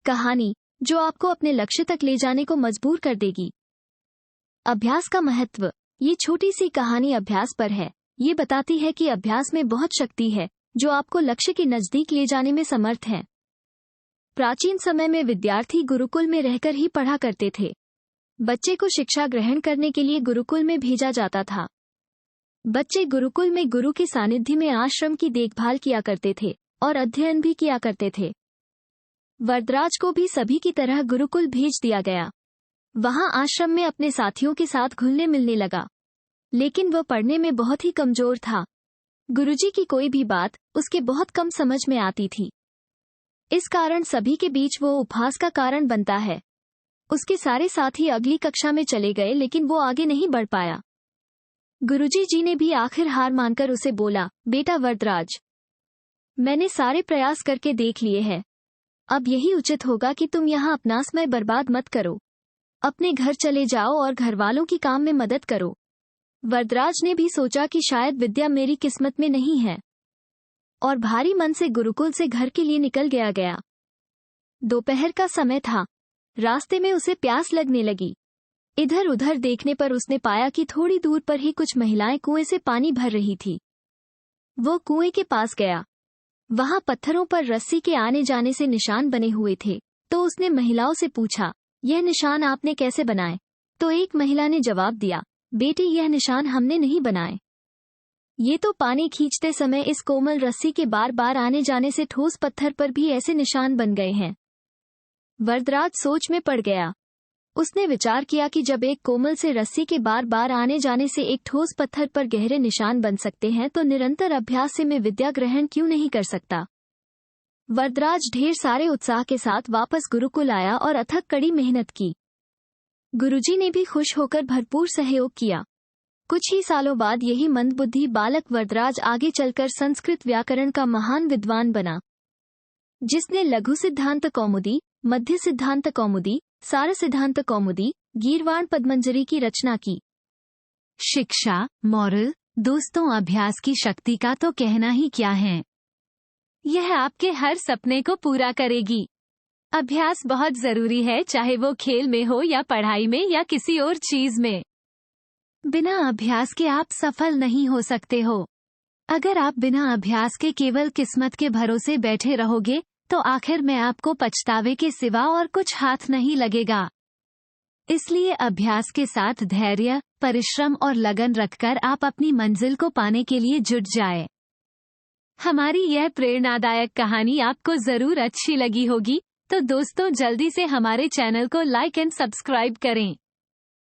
कहानी जो आपको अपने लक्ष्य तक ले जाने को मजबूर कर देगी। अभ्यास का महत्व। ये छोटी सी कहानी अभ्यास पर है। ये बताती है कि अभ्यास में बहुत शक्ति है जो आपको लक्ष्य के नजदीक ले जाने में समर्थ है। प्राचीन समय में विद्यार्थी गुरुकुल में रहकर ही पढ़ा करते थे। बच्चे को शिक्षा ग्रहण करने के लिए गुरुकुल में भेजा जाता था। बच्चे गुरुकुल में गुरु के सानिध्य में आश्रम की देखभाल किया करते थे और अध्ययन भी किया करते थे। वरदराज को भी सभी की तरह गुरुकुल भेज दिया गया। वहां आश्रम में अपने साथियों के साथ घुलने मिलने लगा, लेकिन वह पढ़ने में बहुत ही कमजोर था। गुरुजी की कोई भी बात उसके बहुत कम समझ में आती थी। इस कारण सभी के बीच वो उपहास का कारण बनता है। उसके सारे साथी अगली कक्षा में चले गए, लेकिन वो आगे नहीं बढ़ पाया। गुरुजी जी ने भी आखिर हार मानकर उसे बोला, बेटा वरदराज, मैंने सारे प्रयास करके देख लिए हैं। अब यही उचित होगा कि तुम यहाँ अपना समय बर्बाद मत करो। अपने घर चले जाओ और घरवालों की काम में मदद करो। वरदराज ने भी सोचा कि शायद विद्या मेरी किस्मत में नहीं है, और भारी मन से गुरुकुल से घर के लिए निकल गया। दोपहर का समय था। रास्ते में उसे प्यास लगने लगी। इधर उधर देखने पर उसने पाया कि थोड़ी दूर पर ही कुछ महिलाएं कुएं से पानी भर रही थी। वो कुएं के पास गया। वहां पत्थरों पर रस्सी के आने जाने से निशान बने हुए थे। तो उसने महिलाओं से पूछा, यह निशान आपने कैसे बनाए? तो एक महिला ने जवाब दिया, बेटी, यह निशान हमने नहीं बनाए। ये तो पानी खींचते समय इस कोमल रस्सी के बार बार आने जाने से ठोस पत्थर पर भी ऐसे निशान बन गए हैं। वरदराज सोच में पड़ गया। उसने विचार किया कि जब एक कोमल से रस्सी के बार बार आने जाने से एक ठोस पत्थर पर गहरे निशान बन सकते हैं, तो निरंतर अभ्यास से मैं विद्या ग्रहण क्यों नहीं कर सकता। वरदराज ढेर सारे उत्साह के साथ वापस गुरुकुल आया और अथक कड़ी मेहनत की। गुरुजी ने भी खुश होकर भरपूर सहयोग किया। कुछ ही सालों बाद यही मंदबुद्धि बालक वरदराज आगे चलकर संस्कृत व्याकरण का महान विद्वान बना, जिसने लघु सिद्धांत कौमुदी, मध्य सिद्धांत कौमुदी, सार सिद्धांत कौमुदी, गीर्वाण पद्मंजरी की रचना की। शिक्षा, मॉरल। दोस्तों, अभ्यास की शक्ति का तो कहना ही क्या है। यह आपके हर सपने को पूरा करेगी। अभ्यास बहुत जरूरी है, चाहे वो खेल में हो या पढ़ाई में या किसी और चीज में। बिना अभ्यास के आप सफल नहीं हो सकते हो। अगर आप बिना अभ्यास के केवल किस्मत के भरोसे बैठे रहोगे तो आखिर में आपको पछतावे के सिवा और कुछ हाथ नहीं लगेगा। इसलिए अभ्यास के साथ धैर्य, परिश्रम और लगन रखकर आप अपनी मंजिल को पाने के लिए जुट जाए। हमारी यह प्रेरणादायक कहानी आपको जरूर अच्छी लगी होगी, तो दोस्तों जल्दी से हमारे चैनल को लाइक एंड सब्सक्राइब करें।